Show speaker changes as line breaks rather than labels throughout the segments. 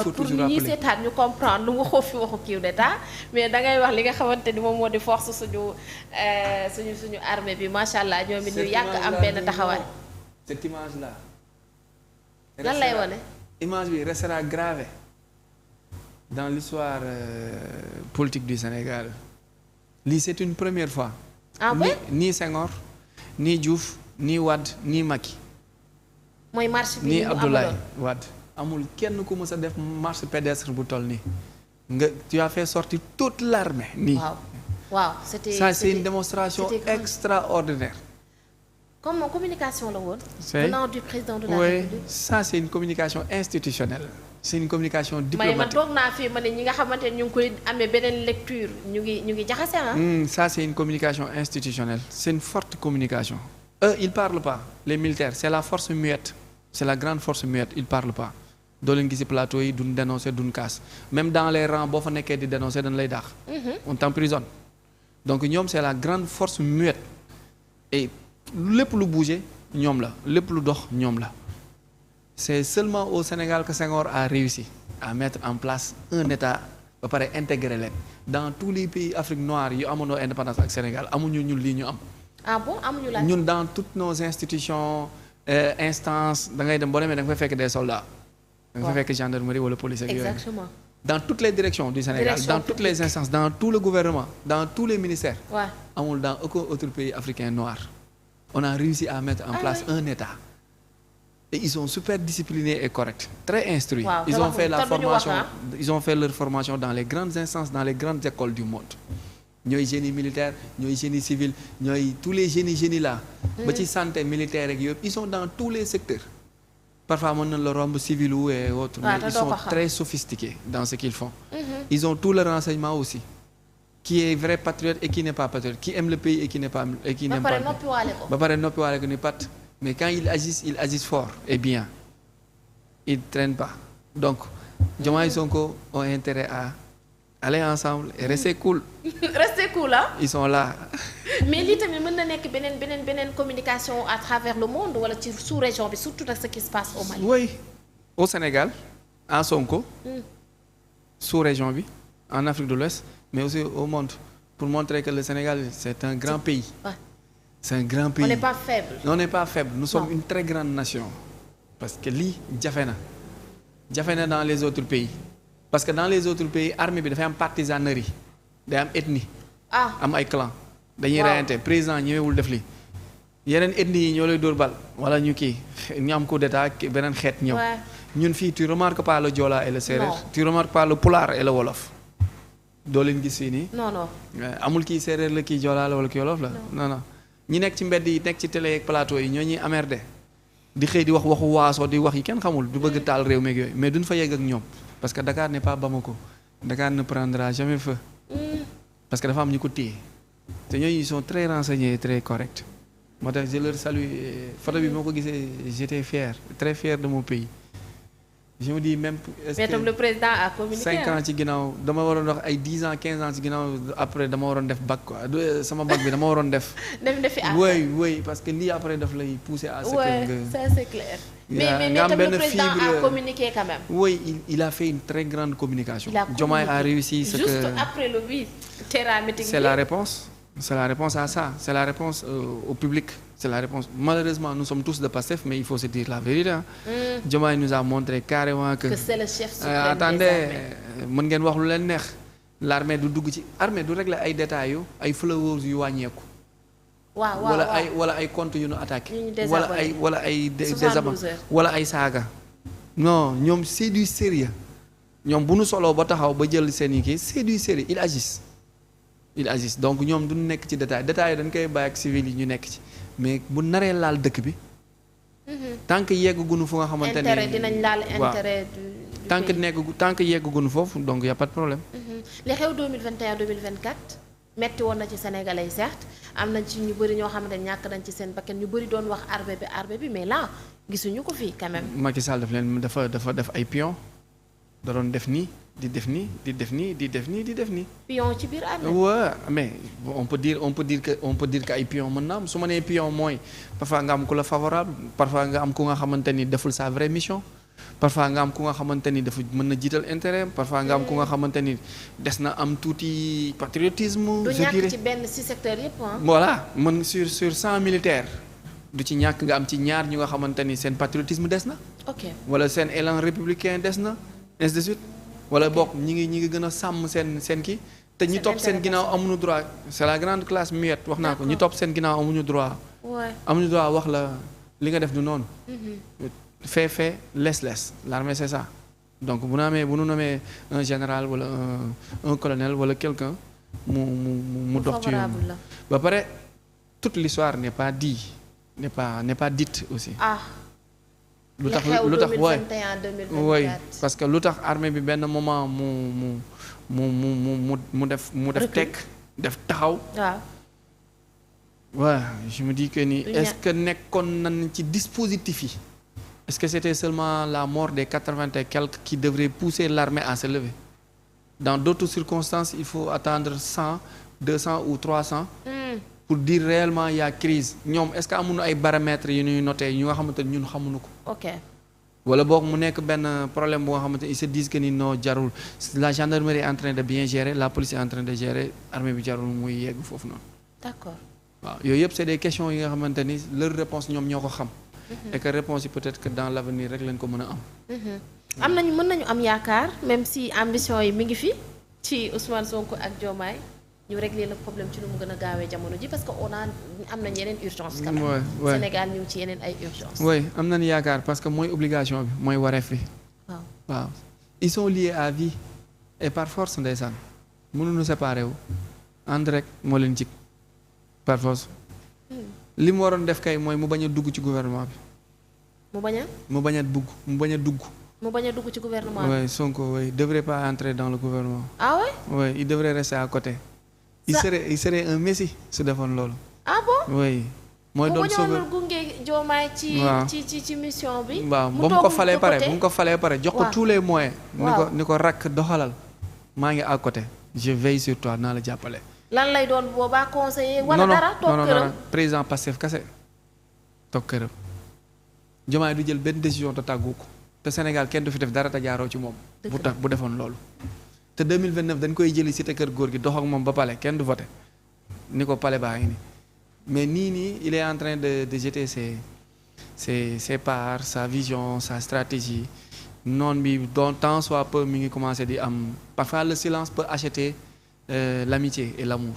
pour ñi seetaan ñu comprendre lu nga xoof fi waxu coup d'état mais da ngay wax li nga xamante ni moom moo di force suñu armée bi macha allah ñoom it ñu yàgg am benn taxawaay.
cette image là.
lan lay wane.
image bi restera gravée dans l'histoire politique du Sénégal lii c'est une première fois.
ah bon
ni Senghor ni Diouf ni Wade ni Macky.
mooy marche bi
ni Abdoulaye Wade. amul kenn ku mës a def marche pédestre bu toll nii nga tu as fait sortir toute l'armée nii.
waaw
c'est une démonstration extraordinaire.
comme communication la woon.
venant
du président de la République.
ça c'est une communication institutionnelle. c'est une communication diplomatique.
man toog naa fi ma ne ñi nga xamante ne ñu ngi koy amee beneen lecture ñu ngi jaxase ah.
ça c'est une communication institutionnelle c'est une forte communication. eux ils parlent pas les militaires c'est la force muette c'est la grande force muette ils parlent pas. doo leen gisi plateau yi duñ dénoncer duñ kaas même dans les rangs boo fa nekkee di dénoncer dañ lay daax. on t'emprisonne donc ñoom c'est la grande force muette et lépp lu bouger ñoom la lépp lu dox ñoom la c'est seulement au Sénégal que Senghor a réussi à mettre en place un état ba pare intégrer leen dans tous les pays Afrique noire yu amoon indépendance ak Sénégal amuñu ñun lii ñu am.
ah bon amuñu la
ñun dans toutes nos institutions instances da ngay dem boo demee da nga fay fekk des soldats. da nga fay fekk gendarmerie wala police ak yooyu.
exactement.
dans toutes les directions du Sénégal dans toutes les instances dans tout le gouvernement dans tous les ministères. amul dans aucun autre pays africain noir. on a réussi à mettre en place un état. et ils sont super disciplinés et corrects très instruits. ils ont fait la formation ils ont fait leur formation dans les grandes instances dans les grandes écoles du monde. ñooy génie militaire ñooy génie civil ñooy tous les génies là. ba ci santé militaire ak yëpp ils sont dans tous les secteurs. parfois mën na la romb civil ou et autres mais ils sont très sophistiqués dans ce qu'ils font. ils ont tout le renseignement aussi. qui est vrai patriote et qui n'est pas patriote qui aime le pays et qui n'aime pas ba pare noppiwaale ko ni pat mais quand ils agissent fort et bien ils traînent pas donc Diomaye Sonko ont intérêt à aller ensemble et rester cool.
rester cool ah.
ils sont là.
mais lii tamit mën na nekk beneen communication à travers le monde wala ci sous-région bi surtout ak ce qui se passe au Mali.
oui au Sénégal en Sonko. sous-région bi en Afrique de l'Ouest mais aussi au monde pour montrer que le Sénégal c'est un grand pays. c'est un grand pays. on n'est pas faible. nous sommes une très grande nation. parce que lii jafe na dans les autres pays. parce que dans les autres pays armée bi dafay am partisanerie day am ethnie. am ay clan dañuy reyante président ñëwewul def li yeneen ethnie yi ñoo lay dóor bal wala ñu kii ñu am coup d'état beneen xeet ñëw. ñun fii tu remarques pas le Joola et le Séeréer. tu remarques pas le Pulaar et le Wolof. doo leen gis fii nii.
non
amul kii Séeréer la kii Joola la wala kii Wolof la. non ñi nekk ci mbedd yi nekk ci télé ak plateau yi ñoo ñuy amerde di xëy di wax waxu waaso di wax yi kenn xamul du bëgg taal réew meeg yooyu mais duñ fa yegg ak ñoom parce que Dakar n'est pas Bamako Dakar ne prendra jamais feu. parce que dafa am ñu ko téye te ñooñu ils sont très renseignés et très corrects moo tax je leur salue photo bi moo ko gisee j'étais fier très fier de mon pays. je me dis même.
mais tam le président a communiqué
5 ans ci ginnaaw dama waroon wax ay 10 ans 15 ans ci ginnaaw après dama waroon def bac quoi sama bac bi dama waroon def.
defi
oui parce que lii après daf lay pousser à ce que nga.
ça c'est clair. mais tam le président a communiqué quand même.
oui il a fait une très grande communication. Diomaye a réussi ce que
juste après le bi terrain meeting.
c'est la réponse à ça c'est la réponse au public. c'est la réponse malheureusement nous sommes tous de Pastef mais il faut se dire la vérité. Diomaye nous a montré carrément que
c'est le chef suprême
attendez mën ngeen wax lu leen neex l'armée du dugg ci armée du régler ay détails yu ay followers yu wàññeeku. wala ay comptes yu ñu attaqué. wala ay désabonné wala ay saaga. non ñoom c'est du sérieux ñoom bu nu soloo ba taxaw ba jël seen i kii c'est du sérieux ils agissent donc ñoom du nekk ci détail dañ koy bàyyi ak civil yi ñu nekk ci. mais bu naree laal dëkk bi. tant que yeggaguñu fu nga xamante ne
intérêt dinañ laal intérêt du
tant que yeggaguñu foofu donc y a pas de problème.
li xew 2021 2024 metti woon na ci sénégalais yi certes am nañ ci ñu bëri ñoo xamante ne ñàkk nañ ci seen bakkan ñu bëri doon wax armée bi mais là gisuñu ko fii quand même.
Macky Sall dafa def ay pion da doon def nii. di def nii.
pion ci biir armée.
waaw mais on peut dire que ay pion mën na am su ma nee pion mooy parfois nga am ku la favorable parfois nga am ku nga xamante ni deful sa vraie mission parfois nga am ku nga xamante ni dafa mën na jiital intérêt parfois nga am ku nga xamante ni des na am tuuti patriotisme.
du ñàkk ci benn ci secteur yëpp
voilà mën sur 100 militaires du ci ñàkk nga am ci ñaar ñu nga xamante ni seen patriotisme des na.
ok
wala seen élan républicain des na ainsi de suite. wala bokk ñi ngi gën a sàmm seen kii. te ñi topp seen ginnaaw amuñu droit c'est la grande classe muette wax naa ko ñi topp seen ginnaaw amuñu droit. amuñu droit wax la li nga def du noonu. fait laisse l'armée c'est ça donc bu nu namee un général wala un colonel wala quelqu'un mu dox ci yoon ba pare toute l'histoire n'est pas dite aussi. lu tax waay parce que lu tax armée bi benn moment mu def tekk def taxaw. waaw je me dis que ni est-ce que nekkoon nañ ci dispositif yi. Est-ce que c'était seulement la mort des 80 et quelques qui devrait pousser l'armée à se lever? Dans d'autres circonstances, il faut attendre 100, 200 ou 300 pour dire réellement il y a crise. ñoom est-ce que amuñu ay paramètres yu ñuy noté ñu nga xamante ni ñun xamuñu ko.
ok
wala boog mu nekk benn problème bu nga xamante ni ils se disent que ni non jarul la gendarmerie est en train de bien gérer la police est en train de gérer armée bi jarul muy yegg foofu noonu.
d'accord
waaw yooyu yëpp c'est des questions yi nga xamante ni leur réponse ñoom ñoo ko xam. et que réponse yi peut-être que dans l'avenir rek lañ ko mën a am.
mën nañu am yaakaar même si ambition yi mi ngi fi ci Ousmane Sonko ak Diomaye ñu régler le problème ci nu mu gën a gaawee jamono ji parce que am nañ yeneen urgence quand même. Sénégal ñu ngi ci yeneen ay urgence. oui
am nañu yaakaar parce que mooy obligation bi mooy wareef bi. waaw ils sont liés à vie et par force ndeysaan mënuñu séparer wu ànd rek moo leen jig par force. li mu waroon def kay mooy mu bañ a dugg ci gouvernement bi.
mu bañ a
dugg. mu bañ a
dugg ci gouvernement bi.
oui Sonko oui devrait pas entrer dans le gouvernement.
ah ouais.
oui il devrait rester à côté. il serait un messie su defoon loolu.
ah bon.
oui mooy doon sauver
mu gunge Diomaye ci mission bi.
waaw ba mu ko falee pare jox ko tous les moyens. ni ko rakk doxalal maa ngi à côté je veille sur toi naa la jàppale.
lan lay doon boobaa conseiller wala dara toog këram
non président Pastef kase toog këram. Diomaye du jël benn décision te tàggu ko te Sénégal kenn du fi def dara te jaaroo ci moom. bu defoon loolu. te 2029 dañ koy jëli cité kër góor gi dox ak moom ba pale kenn du voté ni ko pale baa ngi ni mais nii il est en train de jeter ses parts sa vision sa stratégie noon bi dont tant soit peu mi ngi commencé di am parfois le silence peut acheter l'amitié et l'amour.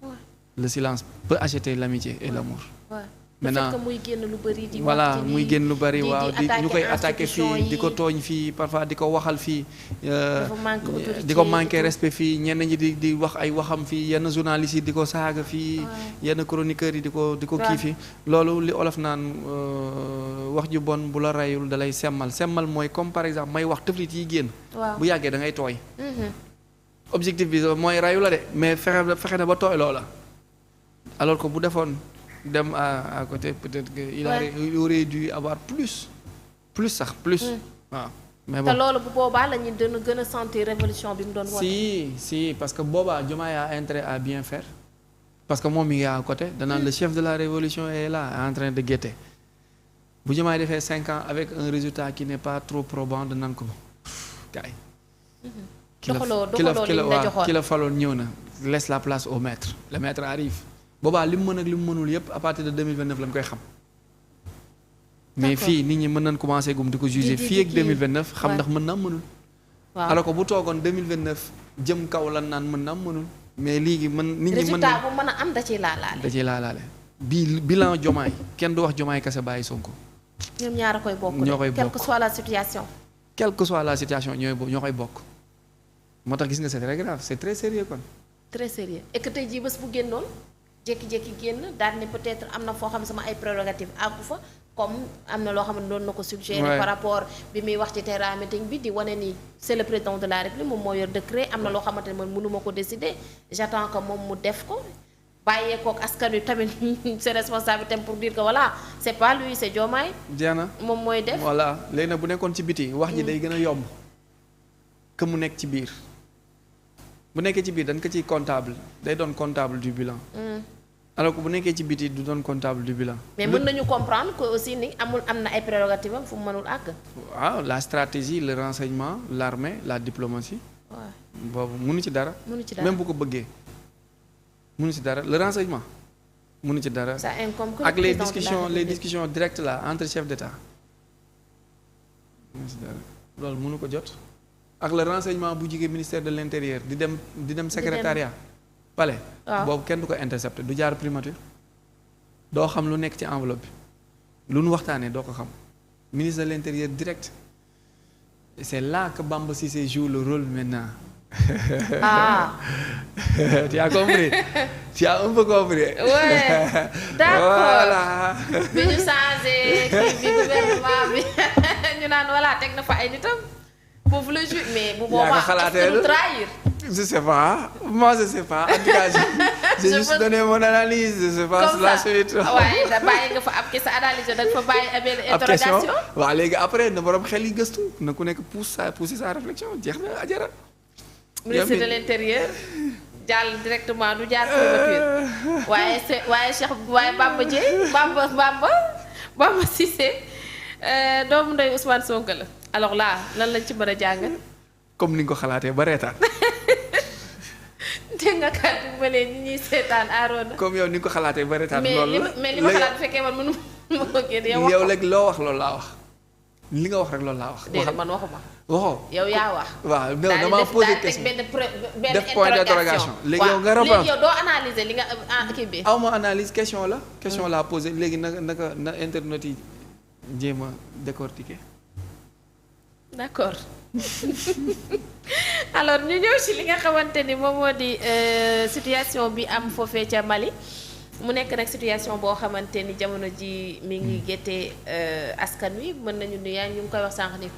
Ouais. Le silence peut acheter l'amitié et l'amour.
Ouais.
Maintenant
muy génn lu bari di
voilà muy génn lu bari waaw di ñu koy attaquer fii di ko tooñ fii parfois di ko waxal fii di ko manquer respect fii ñenn ñi di wax ay waxam fii yenn journalistes yi di ko saaga fii yenn chroniqueurs yi di ko kii fii loolu li olof naan wax ju bon bu la rayul da lay semmal mooy comme par exemple may wax tëflit yi génn bu yàggee da ngay tooy objectif bi mooy rayu la de mais fexe na ba tooy loola alors que bu defoon dem à côté peut-être que il aurait dû avoir plus sax waaw mais bon
te loolu bu boobaa la ñu gën a sentir révolution bi mu doon woote.
si parce que boobaa Diomaye a intérêt à bien faire parce que moom mi ngi à côté danaan le chef de la révolution est là en train de guetter bu Diomaye defee 5 ans avec un résultat qui n'est pas trop probant danaan ko gaay ki la faloon ñëw na laisse la place au maître le maître arrive boobaa li mu mën ak li mu mënul yépp à partir de 2029 la ñu koy xam mais fii nit ñi mën nañ commencer gum di ko juger fii ak 2029 xam ndax mën na mënul alors que bu toogoon 2029 jëm kaw lan naan mën na mënul mais léegi nit ñi mën
résultat bu mën a am da ciy laalaale
bii bilan Diomaye kenn du wax Diomaye kese bàyyi Sonko
ñoom ñaar a koy bokk
ñoo koy bokk
quelle que soit la situation
ñoo koy bokk moo tax gis nga c'est très grave c'est très sérieux kon
très sérieux et que tey jii bés bu génnoon jékki-jékki génn daal ne peut-être am na foo xam ne sama ay prérogatives àggu fa comme am na loo xam ne doon na ko suggérer par rapport bi muy wax ci terrain meeting bi di wane ni c'est le président de la République moom moo yor décret am na loo xamante ne man mënuma ko décider j'attends que moom mu def ko bàyyee kook askan wi tamit c'est responsabilité pour dire que voilà c'est pas lui c'est Diomaye
Diana
moom mooy def
voilà léegi nag bu nekkoon ci biti wax ji day gën a yomb que mu nekk ci biir bu nekkee ci biir dañ ko ciy comptable day doon comptable du bilan alors que bu nekkee ci biti du doon comptable du bilan.
mais mën nañu comprendre que aussi ni am na ay prérogatives am fu mu mënul àgg.
waaw la stratégie le renseignement l'armée la diplomatie.
waaw
boobu mënu ci dara.
mënu ci dara
même bu ko bëggee mënu ci dara le renseignement mënu ci dara.
ça incombe que
ak les discussions directes là entre chefs d'État mënu ci dara loolu mënu ko jot. ak le renseignement bu jigee ministère de l'intérieur di dem secrétariat. palais boobu kenn du ko intercepté du jaar primature doo xam lu nekk ci enveloppe bi lu nu waxtaanee doo ko xam ministre de l'intérieur direct et c'est là que Bamba Cissé joue le rôle maintenant. Tu as compris? Tu as un peu compris?
Ouais, d'accord.
Voilà.
bi ñu changé kii bi gouvernement bi ñu naan voilà teg na fa ay nitam foofu la ju mais bu boobaa est-ce que trahir.
Je sais pas moi je sais pas en tout cas j'ai juste donné mon analyse je sais pas la suite.
waaye da bàyyi nga fa ab ki sa analyse da nga fa bàyyi benn interrogation.
waaw léegi après na borom xel yi gëstu na ku nekk pousser sa réflexion jeex na ajara.
ministre de l'intérieur jàll directement du jaar primature waaye Cheikh waaye Bamba Dièye Bamba Cissé doomu ndey Ousmane Sonko la alors là lan lañ ci mën a jàngal.
comme ni nga ko xalaatee ba reetaan.
dégg nga kàddu ba leen ñi ñuy seetaan Arona.
comme yow ni nga ko xalaatee ba reetaan. loolu la
mais li ma xalaat bu fekkee man mënu ma ko génne
yow léegi loo wax loolu laa wax. li nga wax rek loolu laa wax.
déedéet man waxuma.
waxoo
yow yaa wax.
waaw non damaa posé question def point d'interrogation léegi yow nga reprendre
léegi yow doo analyser li nga kii bi.
aw ma analyse question la. question laa posé léegi na internet yi jéem a décortiquer.
d'accord alors ñu ñëw ci li nga xamante ni moom moo di situation bi am foofee ca Mali mu nekk nag situation boo xamante ni jamono ji mi ngi géttee askan wi mën nañu ni yaa ñu ngi koy wax sànq ni